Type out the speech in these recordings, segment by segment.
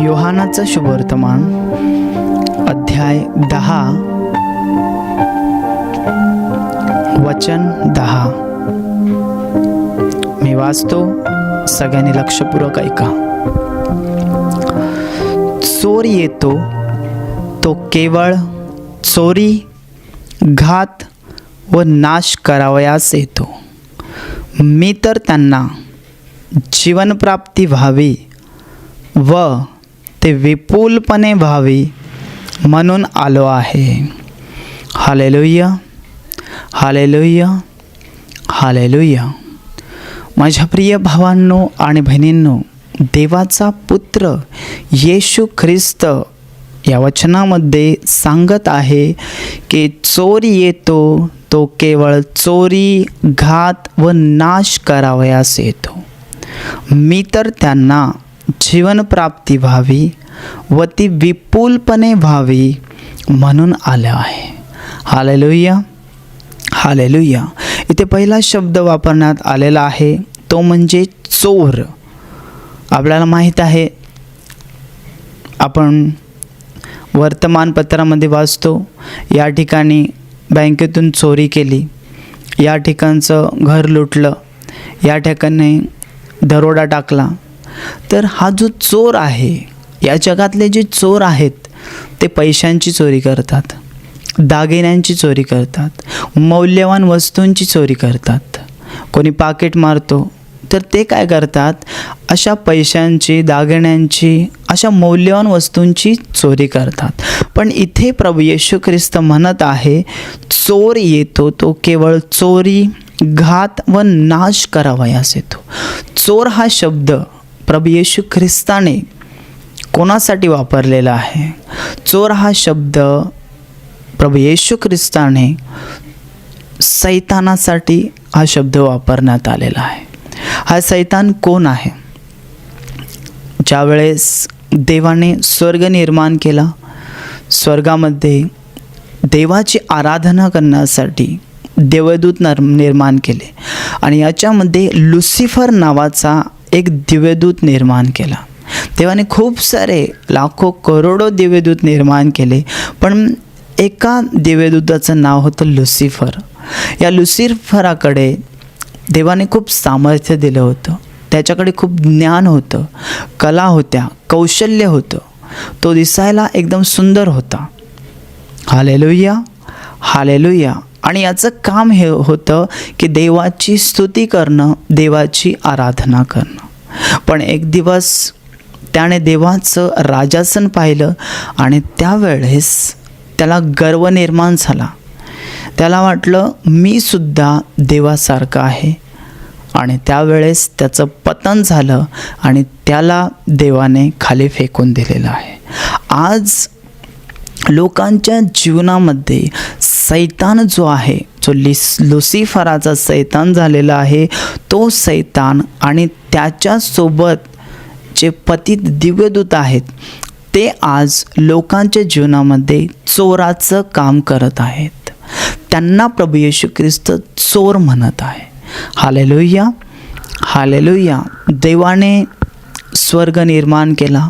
योहानाचा शुभवर्तमान अध्याय 10 वचन 10. मी वाचतो, सगळ्यांनी लक्षपूर्वक ऐका. चोर येतो तो केवळ चोरी, घात व नाश करावयास येतो. मी तर त्यांना जीवनप्राप्ती व्हावी व ते विपुलपणे व्हावी म्हणून आलो आहे. Hallelujah, hallelujah, hallelujah. माझ्या प्रिय भावांनो आणि बहिणींनो, देवाचा पुत्र येशू ख्रिस्त या वचनामध्ये सांगत आहे की चोर येतो तो केवळ चोरी, घात व नाश करावयास येतो. मी तर त्यांना जीवनप्राप्ती व्हावी व ती विपुलपणे व्हावी म्हणून आले आहे. Hallelujah, hallelujah. इथे पहिला शब्द वापरण्यात आलेला आहे तो म्हणजे चोर. आपल्याला माहीत आहे, आपण वर्तमानपत्रामध्ये वाचतो, या ठिकाणी बँकेतून चोरी केली, या ठिकाणचं घर लुटलं, या ठिकाणी दरोडा टाकला. तर हा जो चोर आहे, या जगातले जे चोर आहेत ते पैशांची चोरी करतात, दागिन्यांची चोरी करतात, मौल्यवान वस्तूंची चोरी करतात. कोणी पाकिट मारतो तर ते काय करतात, अशा पैशांची, दागिन्यांची, अशा मौल्यवान वस्तूंची चोरी करतात. पण इथे प्रभू येशू ख्रिस्त म्हणत आहे, चोर येतो तो केवळ चोरी, घात व नाश करावयास येतो. चोर हा शब्द प्रभू येशू ख्रिस्ताने कोणासाठी वापरलेला आहे? चोर हा शब्द प्रभू येशू ख्रिस्ताने सैतानासाठी हा शब्द वापरण्यात आलेला आहे. हा सैतान कोण आहे? ज्यावेळेस देवाने स्वर्ग निर्माण केला, स्वर्गामध्ये देवाची आराधना करण्यासाठी देवदूत निर्माण केले आणि याच्यामध्ये लुसिफर नावाचा एक दिव्यदूत निर्माण केला. देवाने खूप सारे लाखो करोडो दिव्यदूत निर्माण केले, पण एका दिव्यदूताचं नाव होतं लुसिफर. या लुसिफराकडे देवाने खूप सामर्थ्य दिलं होतं, त्याच्याकडे खूप ज्ञान होतं, कला होत्या, कौशल्य होतं, तो दिसायला एकदम सुंदर होता. Hallelujah, hallelujah. आणि याचं काम हे होतं की देवाची स्तुती करणं, देवाची आराधना करणं. पण एक दिवस त्याने देवाचं राजासन पाहिलं आणि त्यावेळेस त्याला गर्व निर्माण झाला. त्याला वाटलं मी सुद्धा देवासारखं आहे, आणि त्यावेळेस त्याचं पतन झालं आणि त्याला देवाने खाली फेकून दिलेलं आहे. आज लोकांच्या जीवनामध्ये सैतान जो आहे, जो लुसिफराचा सैतान झालेला आहे, तो सैतान आणि त्याच्यासोबत जे पतित दिव्यदूत आहेत ते आज लोकांच्या जीवनामध्ये चोराचं काम करत आहेत. त्यांना प्रभू येशू ख्रिस्त चोर म्हणत आहे. Hallelujah, hallelujah. देवाने स्वर्ग निर्माण केला,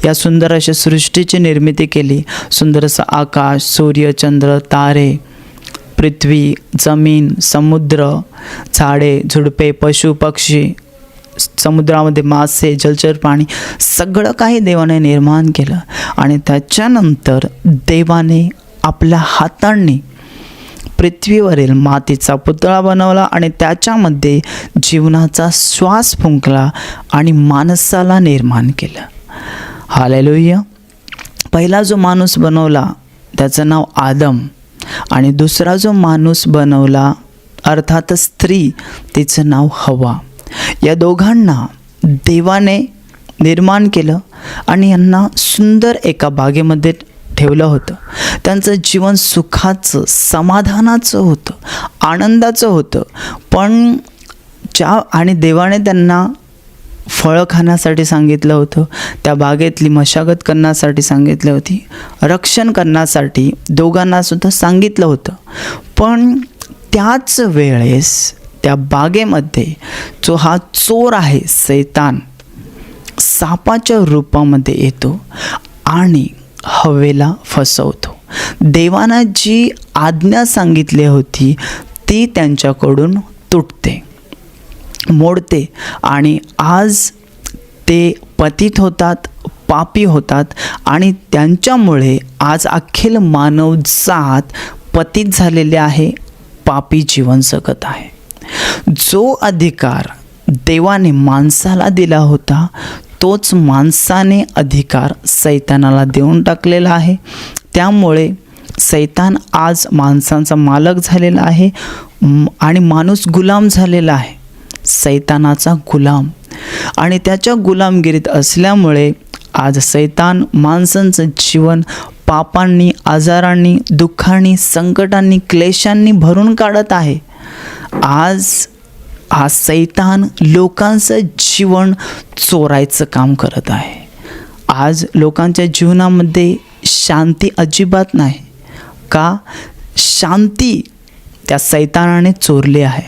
या सुंदर अशा सृष्टीची निर्मिती केली. सुंदर असं आकाश, सूर्य, चंद्र, तारे, पृथ्वी, जमीन, समुद्र, झाडे, झुडपे, पशु, पक्षी, समुद्रामध्ये मासे, जलचर प्राणी, सगळं काही देवाने निर्माण केलं. आणि त्याच्यानंतर देवाने आपल्या हातांनी पृथ्वीवरील मातीचा पुतळा बनवला आणि त्याच्यामध्ये जीवनाचा श्वास फुंकला आणि माणसाला निर्माण केलं. हालेलुया. पहिला जो माणूस बनवला त्याचं नाव आदम, आणि दुसरा जो माणूस बनवला अर्थात स्त्री, तिचं नाव हवा. या दोघांना देवाने निर्माण केलं आणि यांना सुंदर एका बागेमध्ये ठेवलं होतं. त्यांचं जीवन सुखाचं, समाधानाचं होतं, आनंदाचं होतं. पण आणि देवाने त्यांना फळं खाण्यासाठी सांगितलं होतं, त्या बागेतली मशागत करण्यासाठी सांगितली होती, रक्षण करण्यासाठी दोघांनासुद्धा सांगितलं होतं. पण त्याच वेळेस त्या बागेमध्ये जो हा चोर आहे सैतान, सापाच्या रूपामध्ये येतो आणि हवेला फसवतो. देवानं जी आज्ञा सांगितली होती ती त्यांच्याकडून तुटते, मोडते आणि आज ते पतित होतात, पापी होतात आणि त्यांच्यामुळे आज अखिल मानवजात पतित झालेले आहे, पापी जीवन जगत आहे. जो अधिकार देवाने माणसाला दिला होता तोच माणसाने अधिकार सैतानाला देऊन टाकलेला आहे. त्यामुळे सैतान आज माणसांचा मालक झालेला आहे आणि माणूस गुलाम झालेला आहे, सैतानाचा गुलाम. आणि त्याच्या गुलामगिरीत असल्यामुळे आज सैतान माणसांचं जीवन पापांनी, आजारांनी, दुःखांनी, संकटांनी, क्लेशांनी भरून काढत आहे. आज हा सैतान लोकांचं जीवन चोरायचं काम करत आहे. आज लोकांच्या जीवनामध्ये शांती अजिबात नाही. का? शांती त्या सैतानाने चोरली आहे.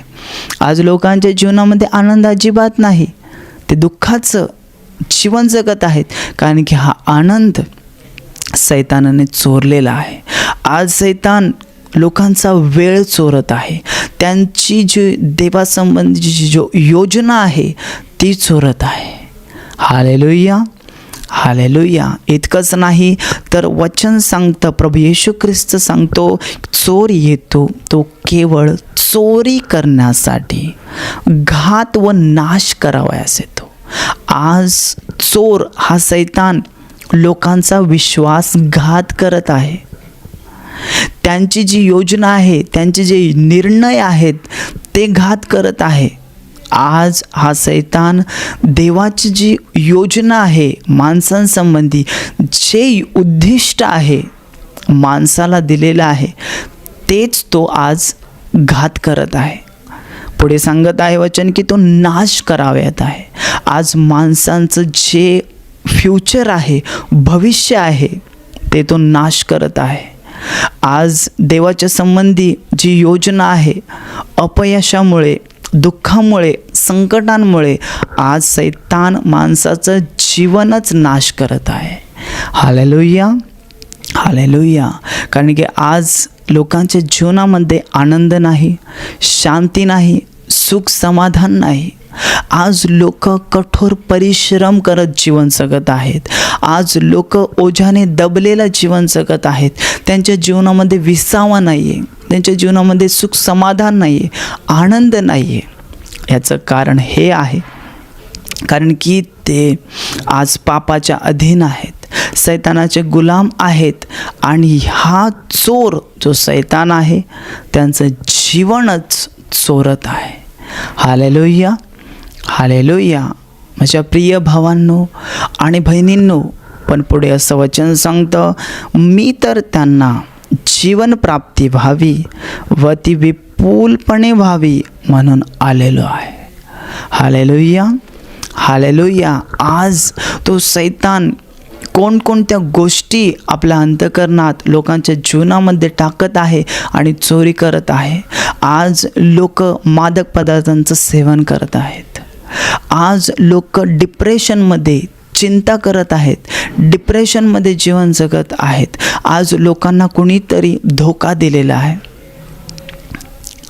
आज लोकांच्या जीवनामध्ये आनंद अजिबात नाही, ते दुःखाचं जीवन जगत आहेत, कारण की हा आनंद सैतानाने चोरलेला आहे. आज सैतान लोकांचा वेळ चोरत आहे, त्यांची जी देवासंबंधीची जो योजना आहे ती चोरत आहे. Hallelujah, hallelujah. इतकंच नाही तर वचन सांगतं, प्रभू येशू ख्रिस्त सांगतो, चोर येतो तो केवळ चोरी करण्यासाठी, घात व नाश करावयास येतो. आज चोर हा सैतान लोकांचा विश्वासघात करत आहे. त्यांची जी योजना आहे, त्यांचे जे निर्णय आहेत ते घात करत आहे. आज हा सैतान देवाची जी योजना आहे, माणसांसंबंधी जे उद्दिष्ट आहे माणसाला दिलेलं आहे, तेच तो आज घात करत आहे. पुढे सांगत आहे वचन की तो नाश करावयात आहे. आज माणसांचं जे फ्युचर आहे, भविष्य आहे, ते तो नाश करत आहे. आज देवाच्या संबंधी जी योजना आहे, अपयशामुळे, दुःखामुळे, संकटांमुळे आज सैतान माणसाचं जीवनच नाश करत आहे. Hallelujah, hallelujah. कारण की आज लोकांच्या जीवनामध्ये आनंद नाही, शांती नाही, सुख समाधान नाही. आज लोक कठोर परिश्रम करत जीवन जगत आहेत. आज लोक ओझ्याने दबलेलं जीवन जगत आहेत. त्यांच्या जीवनामध्ये विसावा नाही आहे, त्यांच्या जीवनामध्ये सुख समाधान नाही आहे, आनंद नाही आहे. याचं कारण हे आहे, कारण की ते आज पापाच्या अधीन आहेत, सैतानाचे गुलाम आहेत. आणि हा चोर जो सैतान आहे त्यांचं जीवनच चोरत आहे. Hallelujah, hallelujah. माझ्या प्रिय भावांनो आणि बहिणींनो, पण पुढे असं वचन सांगतं, मी तर त्यांना जीवन प्राप्ती व्हावी व ती विपुलपणे व्हावी म्हणून आलेलो आहे. Hallelujah, hallelujah. आज तो सैतान कोणकोणत्या गोष्टी आपल्या अंतःकरणात लोकांच्या जीवनामध्ये टाकत आहे आणि चोरी करत आहे. आज लोक मादक पदार्थांचं सेवन करत आहेत. आज लोक डिप्रेशनमध्ये चिंता करत आहेत, डिप्रेशनमध्ये जीवन जगत आहेत. आज लोकांना कुणीतरी धोका दिलेला आहे.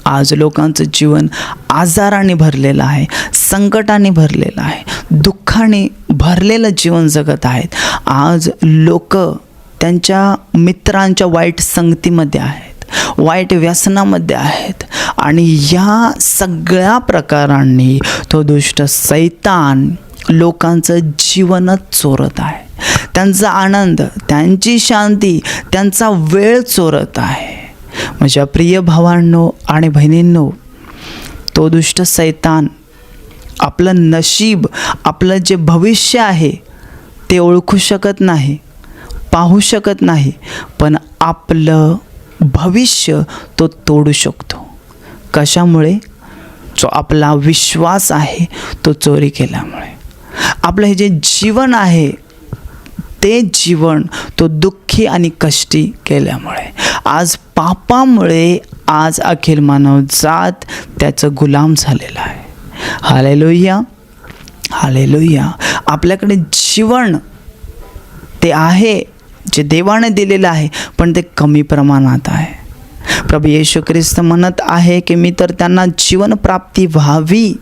आज लोकांचं जीवन आजाराने भरलेलं आहे, संकटाने भरलेलं आहे, दुःखाने भरलेलं जीवन जगत आहेत. आज लोक त्यांच्या मित्रांच्या वाईट संगतीमध्ये आहेत, वाईट व्यसनामध्ये आहेत. आणि या सगळ्या प्रकारांनी तो दुष्ट सैतान लोकांचं जीवनच चोरत आहे. त्यांचा आनंद, त्यांची शांती, त्यांचा वेळ चोरत आहे. माझ्या प्रिय भावांनो आणि बहिणींनो, तो दुष्ट सैतान आपलं नशीब, आपलं जे भविष्य आहे ते ओळखू शकत नाही. पाहू शकत नाही, पण आपलं भविष्य तो तोडू शकतो. कशामुळे? जो आपला विश्वास आहे तो चोरी केल्यामुळे. आपलं हे जे जीवन आहे ते जीवन तो दुःखी आणि कष्टी केल्यामुळे. आज पापामुळे आज अखिल मानवजात त्याचं गुलाम झालेलं आहे. Hallelujah, hallelujah. आपल्याकडे जीवन ते आहे जे देवाने दिलेलं आहे, पण ते कमी प्रमाणात आहे. प्रभू येशू ख्रिस्त म्हणत आहे की मी तर त्यांना जीवन प्राप्ती व्हावी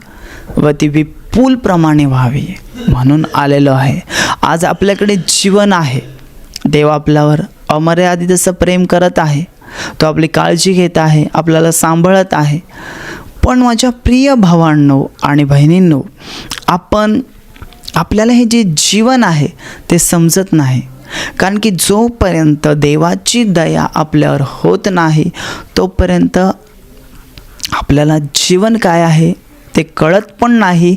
व ती विपुल प्रमाणे व्हावी म्हणून आलेलो आहे. आज आपल्याकडे जीवन आहे. देव आपल्यावर अमर्यादित असं प्रेम करत आहे. तो आपली काळजी घेत आहे, आपल्याला सांभाळत आहे. पण माझ्या प्रिय भावांनो आणि बहिणींनो, आपल्याला हे जे जीवन आहे ते समजत नाही. कारण की जोपर्यंत देवाची दया आपल्यावर होत नाही तोपर्यंत आपल्याला जीवन काय आहे ते कळत पण नाही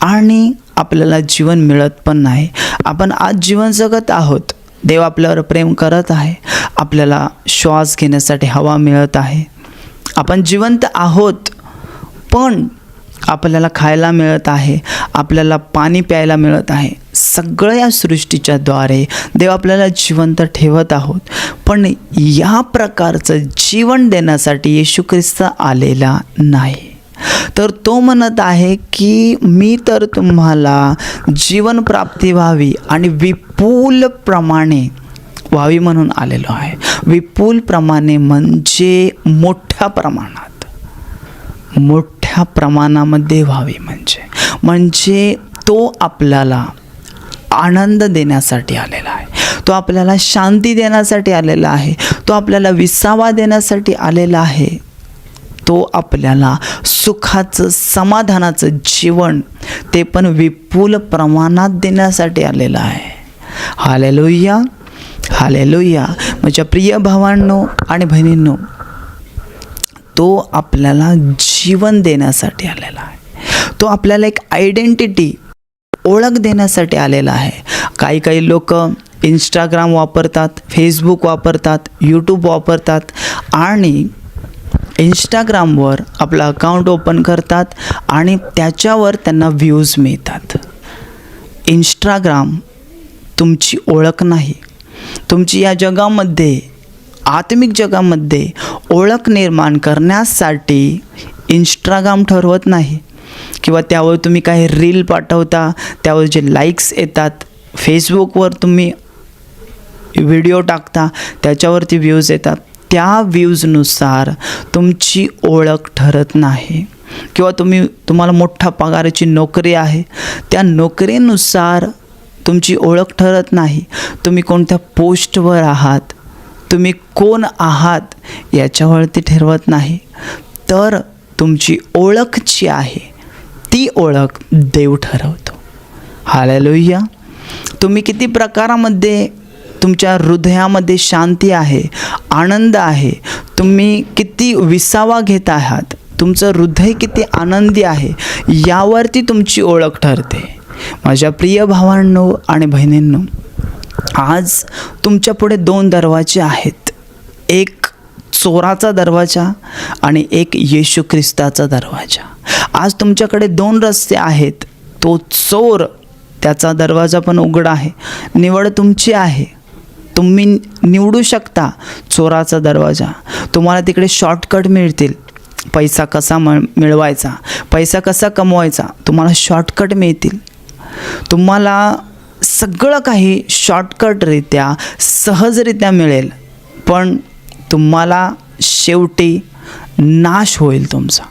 आणि आपल्याला जीवन मिळत पण नाही. आपण आज जीवन जगत आहोत. देव आपल्यावर प्रेम करत आहे. आपल्याला श्वास घेण्यासाठी हवा मिळत आहे. आपण जिवंत आहोत, पण आपल्याला खायला मिळत आहे, आपल्याला पाणी प्यायला मिळत आहे. सगळं या सृष्टीच्या द्वारे देव आपल्याला जिवंत ठेवत आहोत. पण या प्रकारचं जीवन देण्यासाठी येशू ख्रिस्त आलेला नाही. तर तो म्हणत आहे की मी तर तुम्हाला जीवन प्राप्ती व्हावी आणि विपुल प्रमाणे व्हावी म्हणून आलेलो आहे. विपुल प्रमाणे म्हणजे मोठ्या प्रमाणामध्ये व्हावी. म्हणजे तो आपल्याला आनंद देण्यासाठी आलेला आहे. तो आपल्याला शांती देण्यासाठी आलेला आहे. तो आपल्याला विसावा देण्यासाठी आलेला आहे. तो आपल्याला सुखाचं समाधानाचं जीवन ते पण विपुल प्रमाणात देण्यासाठी आलेला आहे. Hallelujah, hallelujah. माझ्या प्रिय भावांनो आणि बहिणींनो, तो आपल्याला जीवन देण्यासाठी आलेला आहे. तो आपल्याला एक आयडेंटिटी, ओळख देण्यासाठी आलेला आहे. काही लोक इंस्टाग्राम वापरतात, फेसबुक वापरतात, यूट्यूब वापरतात आणि इंस्टाग्रामवर आपलं अकाउंट ओपन करतात आणि त्याच्यावर त्यांना व्ह्यूज मिळतात. इंस्टाग्राम तुमची ओळख नाही. तुमची या जगामध्ये, आत्मिक जगामध्ये ओळख निर्माण करण्यासाठी इंस्टाग्राम ठरवत नाही. किंवा त्यावर तुम्ही काही रील पाठवता, त्यावर जे लाईक्स येतात, फेसबुकवर तुम्ही व्हिडिओ टाकता, त्याच्यावरती व्ह्यूज येतात, त्या व्ह्यूजनुसार तुमची ओळख ठरत नाही. किंवा तुम्हाला मोठ्या पगाराची नोकरी आहे, त्या नोकरीनुसार तुमची ओळख ठरत नाही. तुम्ही कोणत्या पोस्टवर आहात, तुम्ही कोण आहात याच्यावरती ठरवत नाही. तर तुमची ओळख जी आहे ती ओळख देव ठरवतो. हालेलुया. तुम्ही किती प्रकारामध्ये तुमच्या हृदयामध्ये शांती आहे, आनंद आहे, तुम्ही किती विसावा घेत आहात, तुमचं हृदय किती आनंदी आहे, यावरती तुमची ओळख ठरते. माझ्या प्रिय भावांनो आणि बहिणींनो, आज तुमच्या पुढे 2 दरवाजे आहेत. एक चोराचा दरवाजा आणि एक येशू ख्रिस्ताचा दरवाजा. आज तुमच्याकडे 2 रस्ते आहेत. तो चोर, त्याचा दरवाजा पण उघडा आहे. निवड तुमची आहे. तुम्ही निवडू शकता चोराचा दरवाजा. तुम्हाला तिकडे शॉर्टकट मिळतील. पैसा कसा मिळवायचा, पैसा कसा कमवायचा, तुम्हाला शॉर्टकट मिळतील. तुम्हाला सगळं काही शॉर्टकटरित्या, सहजरित्या मिळेल. पण तुम्हाला शेवटी नाश होईल तुमचा.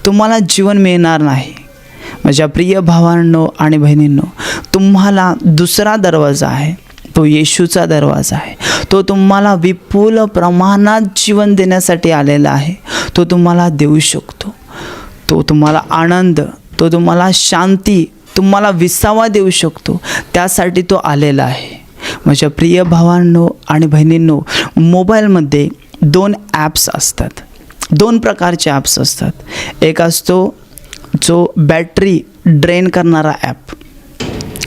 तुम्हाला जीवन मिळणार नाही. माझ्या प्रिय भावांनो आणि बहिणींनो, तुम्हाला दुसरा दरवाजा आहे. तो येशूचा दरवाजा आहे. तो तुम्हाला विपुल प्रमाणात जीवन देण्यासाठी आलेला आहे. तो तुम्हाला देऊ शकतो. तो तुम्हाला आनंद, तो तुम्हाला शांती, तुम्हाला विसावा देऊ शकतो. त्यासाठी तो आलेला आहे. माझ्या प्रिय भावांनो आणि बहिणींनो, मोबाईलमध्ये 2 ॲप्स असतात. 2 प्रकारचे ॲप्स असतात. एक असतो जो बॅटरी ड्रेन करणारा ॲप,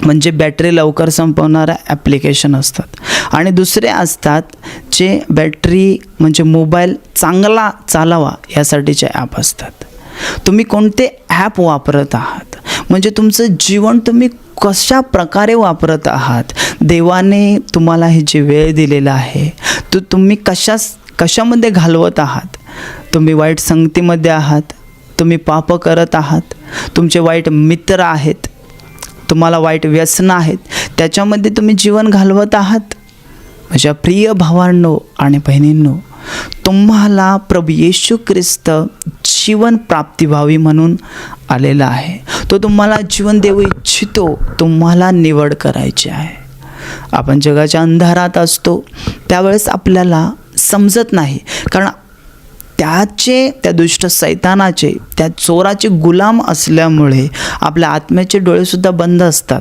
म्हणजे बॅटरी लवकर संपवणारा ॲप्लिकेशन असतात, आणि दुसरे असतात जे बॅटरी म्हणजे मोबाईल चांगला चालावा यासाठीचे ॲप असतात. तुम्ही कोणते ॲप वापरत आहात, म्हणजे तुमचं जीवन तुम्ही कशा प्रकारे वापरत आहात, देवाने तुम्हाला हे जे वेळ दिलेला आहे तो तुम्ही कशामध्ये घालवत आहात. तुम्ही वाईट संगतीमध्ये आहात, तुम्ही पाप करत आहात, तुमचे वाईट मित्र आहेत, तुम्हाला वाईट व्यसनं आहेत, त्याच्यामध्ये तुम्ही जीवन घालवत आहात. माझ्या प्रिय भावांनो आणि बहिणींनो, तुम्हाला प्रभू येशू ख्रिस्त जीवन प्राप्ती व्हावी म्हणून आलेला आहे. तो तुम्हाला जीवन देऊ इच्छितो. तुम्हाला निवड करायची आहे. आपण जगाच्या अंधारात असतो त्यावेळेस आपल्याला समजत नाही, कारण त्या दुष्ट सैतानाचे, त्या चोराचे गुलाम असल्यामुळे आपल्या आत्म्याचे डोळेसुद्धा बंद असतात.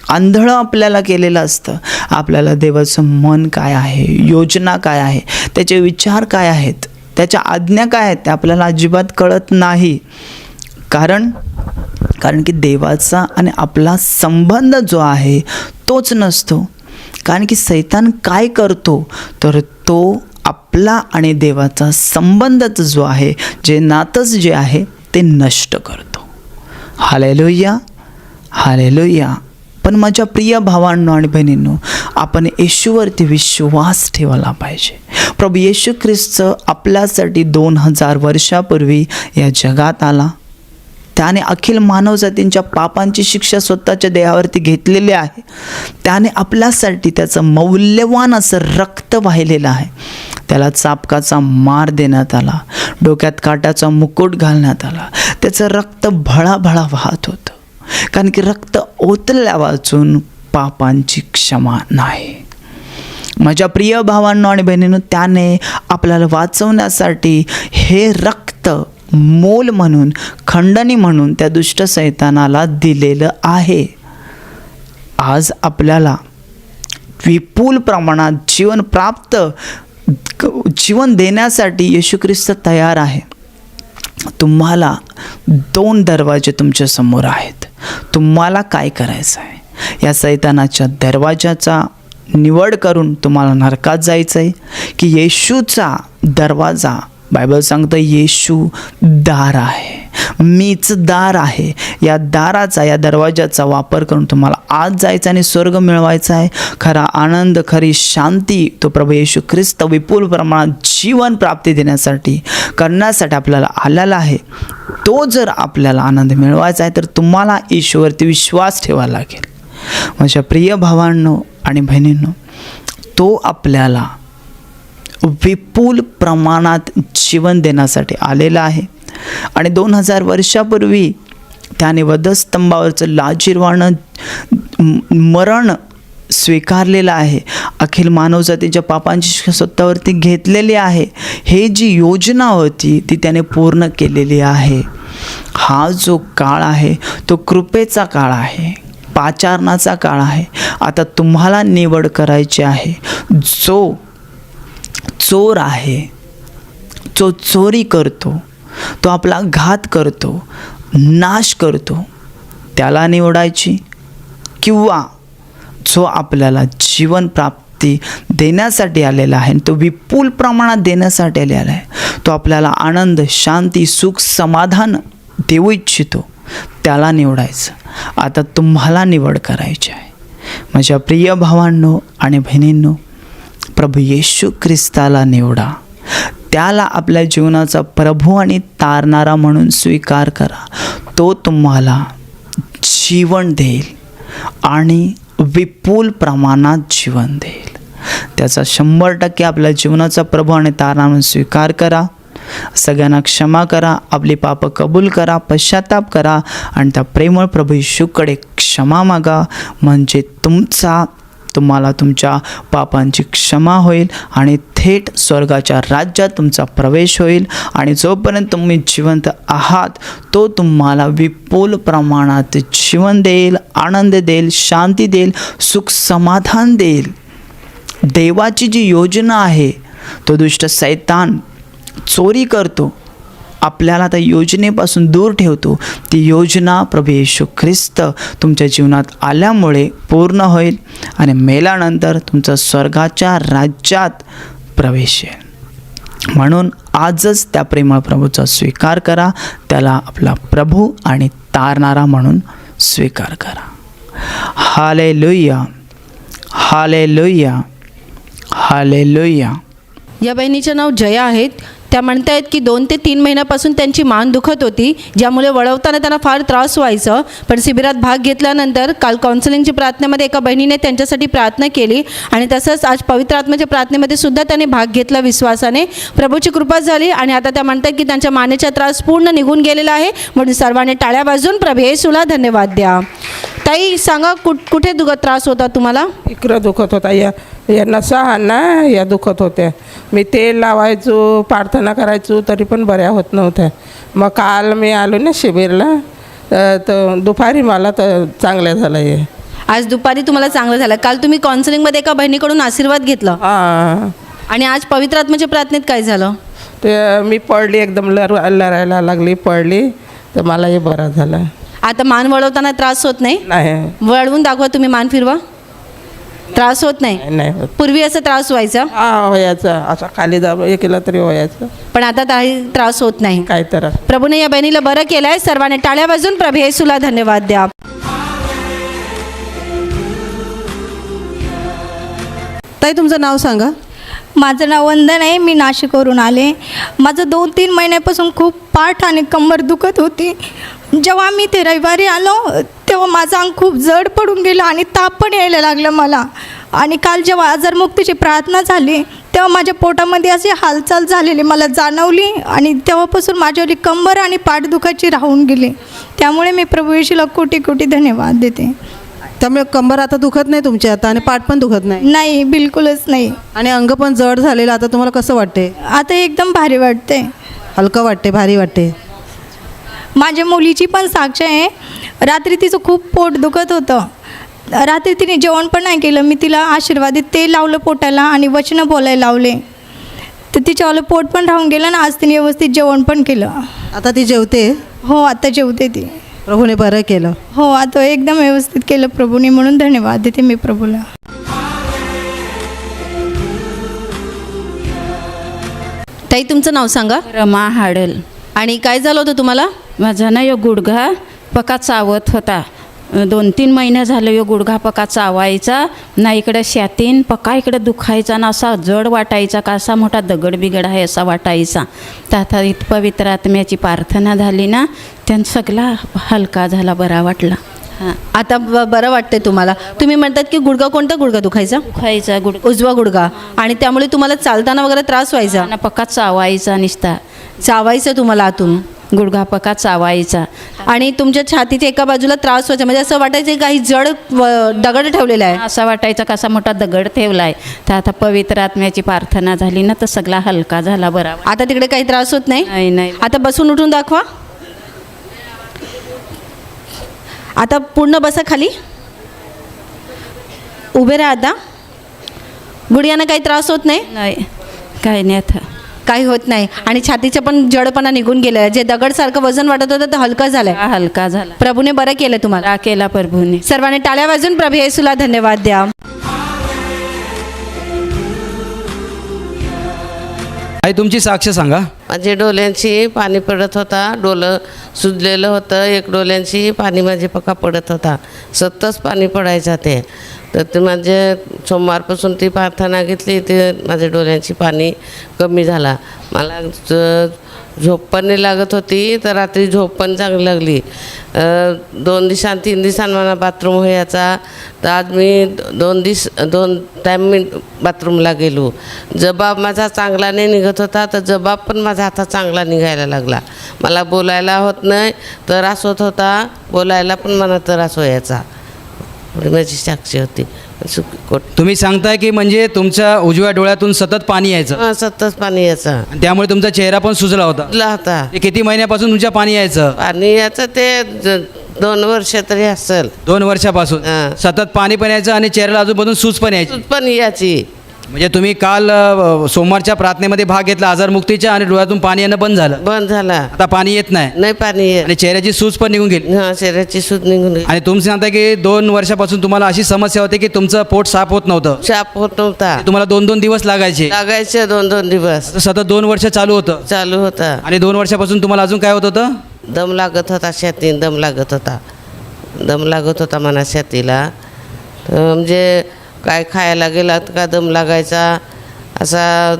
आंधळं आपल्याला केलेलं असतं. आपल्याला देवाचं मन काय आहे, योजना काय आहे, त्याचे विचार काय आहेत, त्याच्या आज्ञा काय आहेत ते आपल्याला अजिबात कळत नाही. कारण की देवाचा आणि आपला संबंध जो आहे तोच नसतो. कारण की सैतान काय करतो तर तो आपला आणि देवाचा संबंधच जो आहे, जे नातंच जे आहे ते नष्ट करतो. Hallelujah, hallelujah. पण माझ्या प्रिय भावांनो आणि बहिणींनो, आपण येशूवरती विश्वास ठेवला पाहिजे. प्रभू येशू ख्रिस्त आपल्यासाठी 2000 वर्षापूर्वी या जगात आला. त्याने अखिल मानवजातींच्या पापांची शिक्षा स्वतःच्या देहावरती घेतलेली आहे. त्याने आपल्यासाठी त्याचं मौल्यवान असं रक्त वाहिलेलं आहे. त्याला चापकाचा मार देण्यात आला, डोक्यात काट्याचा मुकुट घालण्यात आला. त्याचं रक्त भळाभळा वाहत होतं, कारण की रक्त ओतल्या वाचून पापांची क्षमा नाही. माझ्या प्रिय भावांनो आणि बहिणींनो, त्याने आपल्याला वाचवण्यासाठी हे रक्त मोल म्हणून, खंडणी म्हणून त्या दुष्ट सैतानाला दिलेलं आहे. आज आपल्याला विपुल प्रमाणात जीवन देण्यासाठी येशू ख्रिस्त तयार आहे. तुम्हाला 2 दरवाजे तुमच्या समोर आहेत. तुम्हाला काय करायचं आहे? या सैतानाच्या दरवाजाचा निवड करून तुम्हाला नरकात जायचं आहे, की येशूचा दरवाजा? बायबल सांगतं येशू दार आहे, मीच दार आहे. या दरवाजाचा वापर करून तुम्हाला आज जायचं आणि स्वर्ग मिळवायचा आहे. खरा आनंद, खरी शांती तो प्रभू येशू ख्रिस्त विपुल प्रमाणात जीवन प्राप्ती करण्यासाठी आपल्याला आलेला आहे. तो जर आपल्याला आनंद मिळवायचा आहे तर तुम्हाला येशूवरती विश्वास ठेवावा लागेल. माझ्या प्रिय भावांनो आणि बहिणींनो, तो आपल्याला विपुल प्रमाणात जीवन देण्यासाठी आलेला आहे. आणि 2000 वर्षापूर्वी त्याने वधस्तंभावरचं लाजिरवाणं मरण स्वीकारलेलं आहे. अखिल मानवजातीच्या पापांची शिक्षा स्वतःवरती घेतलेली आहे. हे जी योजना होती ती त्याने पूर्ण केलेली आहे. हा जो काळ आहे तो कृपेचा काळ आहे, पाचारणाचा काळ आहे. आता तुम्हाला निवड करायची आहे. जो चोर आहे, जो चोरी करतो, तो आपला घात करतो, नाश करतो, त्याला निवडायची, किंवा जो आपल्याला जीवन प्राप्ती देण्यासाठी आलेला आहे, तो विपुल प्रमाणात देण्यासाठी आलेला आहे, तो आपल्याला आनंद, शांती, सुख, समाधान देऊ इच्छितो, त्याला निवडायचं. आता तुम्हाला निवड करायची आहे. माझ्या प्रिय भावांनो आणि बहिणींनो, प्रभू येशू ख्रिस्ताला निवडा. त्याला आपल्या जीवनाचा प्रभू आणि तारणारा म्हणून स्वीकार करा. तो तुम्हाला जीवन देईल आणि विपुल प्रमाणात जीवन देईल. त्याचा 100% आपल्या जीवनाचा प्रभू आणि तारणा म्हणून स्वीकार करा. सगळ्यांना क्षमा करा, आपली पापं कबूल करा, पश्चाताप करा आणि त्या प्रेमळ प्रभू येशूकडे क्षमा मागा. म्हणजे तुम्हाला तुमच्या पापांची क्षमा होईल आणि थेट स्वर्गाच्या राज्यात तुमचा प्रवेश होईल. आणि जोपर्यंत तुम्ही जिवंत आहात तो तुम्हाला विपुल प्रमाणात जीवन देईल, आनंद देईल, शांती देईल, सुख समाधान देईल. देवाची जी योजना आहे, तो दुष्ट सैतान चोरी करतो, आपल्याला त्या योजनेपासून दूर ठेवतो, ती योजना प्रभू येशू ख्रिस्त तुमच्या जीवनात आल्यामुळे पूर्ण होईल आणि मेल्यानंतर तुमचा स्वर्गाच्या राज्यात प्रवेश येईल. म्हणून आजच त्या प्रेमळ प्रभूचा स्वीकार करा, त्याला आपला प्रभू आणि तारणारा म्हणून स्वीकार करा. Hallelujah, hallelujah, hallelujah. या बहिणीचं नाव जया आहेत. त्या म्हणतायत की 2 ते 3 महिन्यापासून त्यांची मान दुखत होती, ज्यामुळे वळवताना त्यांना फार त्रास व्हायचं. पण शिबिरात भाग घेतल्यानंतर काल काउन्सिलिंगच्या प्रार्थनेमध्ये एका बहिणीने त्यांच्यासाठी प्रार्थना केली आणि तसंच आज पवित्र आत्म्याच्या प्रार्थनेमध्ये सुद्धा त्यांनी भाग घेतला विश्वासाने. प्रभूची कृपा झाली आणि आता त्या म्हणतात की त्यांच्या मानेचा त्रास पूर्ण निघून गेलेला आहे. म्हणून सर्वांनी टाळ्या वाजवून प्रभू येशूला धन्यवाद द्या. ताई सांगा, कुठे त्रास होता तुम्हाला? इकडं दुखत होता, या नसा ना या दुखत होत्या. मी तेल लावायचो, प्रार्थना करायचो, तरी पण बऱ्या होत नव्हत्या. मग काल मी आलो ना शिबिरला, तर दुपारी मला तर चांगलं झालं आहे. आज दुपारी तुम्हाला चांगलं झालं. काल तुम्ही काउन्सिलिंगमध्ये एका बहिणीकडून आशीर्वाद घेतला हां, आणि आज पवित्र आत्म्याच्या प्रार्थनेत काय झालं? ते मी पडली, एकदम लढायला लागली, पडली, तर मला हे बरं झालं. आता मान वळवताना त्रास होत नाही? नाही वळवून दाखवा, तुम्ही मान फिरवा. त्रास होत नाही? नाही होत. पूर्वी असं त्रास व्हायचा, हा व्हायचं, असं खाली दाब हे केलं तरी व्हायचं, पण आता काही त्रास होत नाही. काय तर. प्रभूने या बहिणीला बरं केलंय. सर्वांनी टाळ्या वाजून प्रभू येशूला धन्यवाद द्या. ताई तुमचं नाव सांगा. माझं नाव वंदन आहे. मी नाशिकवरून आले. माझं 2-3 महिन्यापासून खूप पाठ आणि कंबर दुखत होती. जेव्हा मी ते रविवारी आलो तेव्हा माझं अंग खूप जड पडून गेलं आणि ताप पण यायला लागलं मला. आणि काल जेव्हा आजारमुक्तीची प्रार्थना झाली तेव्हा माझ्या पोटामध्ये अशी हालचाल झालेली मला जाणवली आणि तेव्हापासून माझ्यावरी कंबर आणि पाठ दुखाची राहून गेली. त्यामुळे मी प्रभू येशूला कोटी कोटी धन्यवाद देते. त्यामुळे कंबर आता दुखत नाही तुमची आता आणि पाठ पण दुखत नाही नाही, बिलकुलच नाही. आणि अंग पण जड झालेलं. आता तुम्हाला कसं वाटते? आता एकदम भारी वाटते, हलकं वाटते, भारी वाटते. माझ्या मुलीची पण साक्ष आहे. रात्री तिचं खूप पोट दुखत होतं. रात्री तिने जेवण पण नाही केलं. मी तिला आशीर्वादित तेल लावलं पोटाला आणि वचनं बोलायला लावले, तर तिच्यावालं पोट पण राहून गेलं ना. आज तिने व्यवस्थित जेवण पण केलं. आता ती जेवते? हो, आता जेवते ती. प्रभूने बरं केलं. हो, आता एकदम व्यवस्थित केलं प्रभूने, म्हणून धन्यवाद देते मी प्रभूला. ताई तुमचं नाव सांगा. रमा हाडल. आणि काय झालं होतं तुम्हाला? माझा ना यो गुडघा पका चावत होता. 2-3 महिने झालं यो गुडघा पका चावायचा ना. इकडं शातीन पका इकडं दुखायचा ना, असा जड वाटायचा का असा मोठा दगड बिगड आहे असा वाटायचा. तर आता इथं पवित्र आत्म्याची प्रार्थना झाली ना, त्यानं सगळा हलका झाला, बरा वाटला. हां, आता बरं वाटतंय तुम्हाला? तुम्ही म्हणतात की गुडघा, कोणता गुडघा दुखायचा? दुखायचा गुडघा, उजवा गुडघा. आणि त्यामुळे तुम्हाला चालताना वगैरे त्रास व्हायचा? ना पका चावायचा निसता, चावायचं तुम्हाला आतून गुडघा पका चावायचा. आणि तुमच्या छातीच्या एका बाजूला त्रास व्हायचा, म्हणजे असं वाटायचं काही जड दगड ठेवलेला आहे? असा वाटायचा कसा मोठा दगड ठेवलाय. तर आता पवित्र आत्म्याची प्रार्थना झाली ना, तर सगळा हलका झाला, बरा. आता तिकडे काही त्रास होत नाही? नाही नाही. आता बसून उठून दाखवा. आता पूर्ण बसा खाली, उभे राहा. आता गुडघ्यांना काही त्रास होत नाही? नाही, काही नाही आता, काही होत नाही. आणि छातीचं पण जडपणा निघून गेलेला आहे. जे दगडसारखं वजन वाटत होतं ते हलकं झालंय. हलका झाला. प्रभूने बरं केलं तुम्हाला. केला प्रभूने. सर्वांनी टाळ्या वाजून प्रभू येशूला धन्यवाद द्या. आई तुमची साक्ष सांगा. माझे डोळ्यांची पाणी पडत होता, डोलं सुजलेलं होतं. एक डोळ्यांची पाणी माझे पक्का पडत होता, सतत पाणी पडायचं ते. तर ते माझे सोमवारपासून ती प्रार्थना घेतली, ते माझ्या डोळ्यांची पाणी कमी झाला. मला झोप पण नाही लागत होती, तर रात्री झोप पण चांगली लागली. 2-3 दिवसांनी मला बाथरूम व्हायचा. तर आज मी 2 टाईम मी बाथरूमला गेलो. जबाब माझा चांगला नाही निघत होता, तर जबाब पण माझा हातात चांगला निघायला लागला. मला बोलायला होत नाही, त्रास होत होता. बोलायला पण मला त्रास व्हायचा. माझी साक्षी होती. तुम्ही सांगताय की म्हणजे तुमच्या उजव्या डोळ्यातून सतत पाणी यायचं? सतत पाणी यायचं. आणि त्यामुळे तुमचा चेहरा पण सुजला होता? ते किती महिन्यापासून तुमच्या पाणी यायचं? पाणी याचं ते 2 वर्ष तरी असेल. 2 वर्षापासून हां. सतत पाणी पण यायचं आणि चेहऱ्याला अजूनमधून सूज पण यायची? पण याची. म्हणजे तुम्ही काल सोमवारच्या प्रार्थनेमध्ये भाग घेतला आजारमुक्तीच्या आणि डोळ्यातून पाणी येणं बंद झालं. बंद झाला. आता पाणी येत नाही नाही पाणी येत. आणि चेहऱ्याची सूज पण निघून गेली. हां, शरीराची सूज निघून गेली. आणि तुम्ही सांगता की 2 वर्षापासून तुम्हाला अशी समस्या होती की तुमचं पोट साफ होत नव्हतं. शाप होत नव्हता. तुम्हाला 2-2 दिवस लागायचे. लागायचे 2-2 दिवस. तर सतत 2 वर्ष चालू होतं. चालू होता. आणि 2 वर्षापासून तुम्हाला अजून काय होत होतं? दम लागत होता छातीन, दम लागत होता. दम लागत होता मना छातीला. म्हणजे काय खायला गेलात का दम लागायचा. असा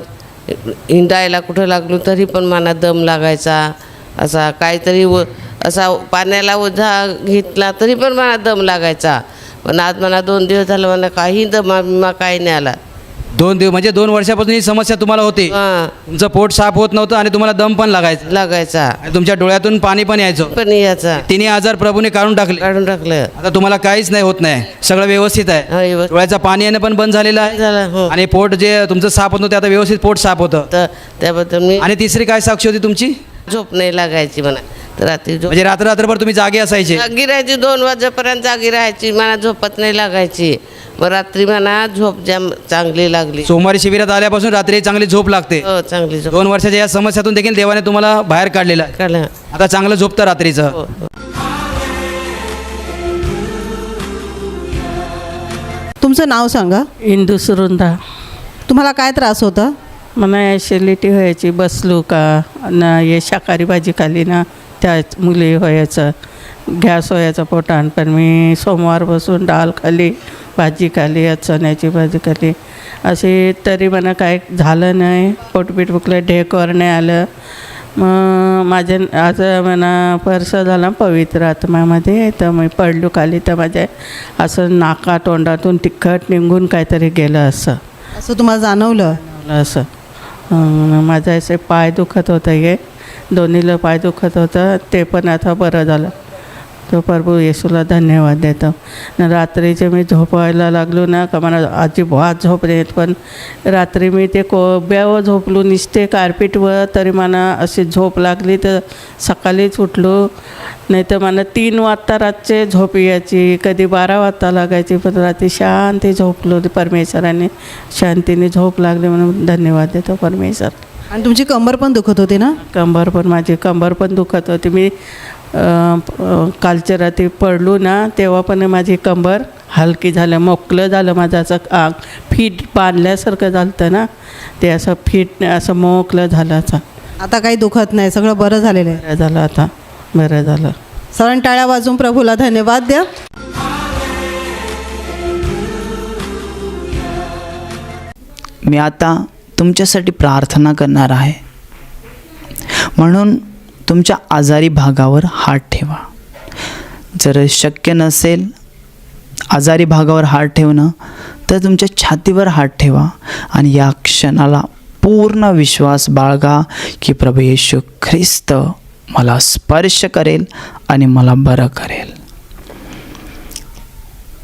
हिंडायला कुठं लागलो तरी पण मनात दम लागायचा. असा काहीतरी असा पाण्याला ओझा घेतला तरी पण मनात दम लागायचा. पण आज मला 2 दिवस झालं, मला काही दमा काही नाही आला. 2 दिवस म्हणजे 2 वर्षापासून ही समस्या तुम्हाला होती. हां, तुमचं पोट साफ होत नव्हतं आणि तुम्हाला दम पण लागायचा लागायचा. आणि तुमच्या डोळ्यातून पाणी पण यायचं. पण याचा तिन्ही आजार प्रभूने काढून टाकले. काढून टाकलं. आता तुम्हाला काहीच नाही होत नाही. सगळं व्यवस्थित आहे. हा, व्यवस्थित डोळ्याचं पाणी येणं पण बंद झालेलं आहे. झालं. हो. आणि पोट जे तुमचं साफ होत नव्हतं ते आता व्यवस्थित पोट साफ होतं. तर त्याबद्दल मी आणि तिसरी काय साक्षी होती तुमची? झोप नाही लागायची मला. तर रात्री झोप म्हणजे रात्रभर तुम्ही जागे असायचे. जागी राहायची. 2 वाजेपर्यंत जागी राहायची. मला झोपत नाही लागायची. मग रात्री मला झोप जाम चांगली लागली. सोमवारी शिबिरात आल्यापासून रात्री चांगली झोप लागते. हो, चांगली झोप 2 वर्षाच्या या समस्यातून देखील देवाने तुम्हाला बाहेर काढलेलं आहे. काढलं. आता चांगलं झोपतं रात्रीचं. हो. तुमचं नाव सांगा. इंदू सुरुंदा. तुम्हाला काय त्रास होता? मला ॲसिडिटी व्हायची. बसलो का ना हे शाकाहारी भाजी खाली ना त्या मुली व्हायचं. गॅस व्हायचा पोटान. पण मी सोमवारपासून डाळ खाली, भाजी खाली, चण्याची भाजी खाली, असे तरी मला काय झालं नाही. पोटपीठ फुकलं, ढेकवर नाही आलं. मग माझ्या आज मला पर्स झाला पवित्र आत्म्यामध्ये. तर मी पडलो खाली तर माझ्या असं नाका तोंडातून तिखट निघून काहीतरी गेलं असं तुम्हाला जाणवलं? असं. माझा असे पाय दुखत होतं. हे दोन्हीला पाय दुखत होतं. ते पण आता बरं झालं. तो प्रभू येशूला धन्यवाद देतो. न रात्रीचे मी झोपायला लागलो ना का मला अजिबात झोप येत. पण रात्री मी ते कोब्यावर झोपलो निसते कार्पेटवर, तरी मला अशी झोप लागली. तर सकाळीच उठलो. नाही तर मला 3 वाजता रातचे झोप यायची, कधी 12 वाजता लागायची. पण रात्री शांती झोपलो. परमेश्वराने शांतीने झोप लागली म्हणून धन्यवाद देतो परमेश्वर. आणि तुमची कंबर पण दुखत होती ना? माझी कंबर पण दुखत होती. मी कालच्या रात्री पडलो ना तेव्हा पण माझी कंबर हलकी झालं, मोकळं झालं. माझं असं फीट बांधल्यासारखं झालं होतं ना, ते असं फीट असं मोकळं झालं. असं आता काही दुखत नाही, सगळं बरं झालेलं आहे. बरं झालं, आता बरं झालं. सरण टाळ्या वाजून प्रभूला धन्यवाद द्या. मी आता तुमच्यासाठी प्रार्थना करणार आहे, म्हणून तुमच्या आजारी भागावर हात ठेवा. जर शक्य नसेल आजारी भागावर हात ठेवणं तर तुमच्या छातीवर हात ठेवा आणि या क्षणाला पूर्ण विश्वास बाळगा की प्रभू येशू ख्रिस्त मला स्पर्श करेल आणि मला बरं करेल.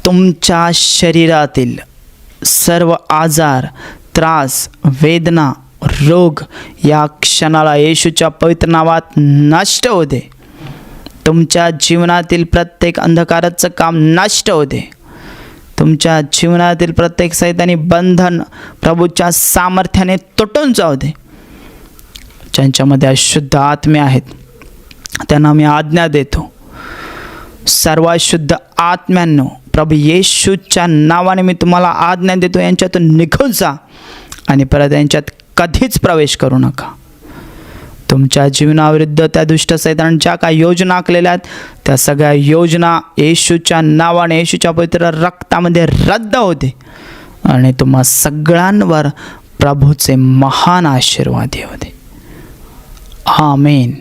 तुमच्या शरीरातील सर्व आजार, त्रास, वेदना, रोग या क्षणाला येशूच्या पवित्र नावात नष्ट होऊ दे. तुमच्या जीवनातील प्रत्येक अंधकाराचं काम नष्ट होऊ दे. तुमच्या जीवनातील प्रत्येक सैतानी बंधन प्रभूच्या सामर्थ्याने तुटून जाऊ दे. ज्यांच्यामध्ये अशुद्ध आत्मे आहेत त्यांना मी आज्ञा देतो, सर्व अशुद्ध आत्म्यांनो प्रभू येशूच्या नावाने मी तुम्हाला आज्ञा देतो, यांच्यातून निघून जा आणि परत यांच्यात कधीच प्रवेश करू नका. तुमच्या जीवनाविरुद्ध त्या दुष्ट सैतान ज्या काही योजना आखलेल्या आहेत त्या सगळ्या योजना येशूच्या नावाने, येशूच्या पवित्र रक्तामध्ये रद्द होते आणि तुम्हा सगळ्यांवर प्रभूचे महान आशीर्वाद येऊ दे. आमेन.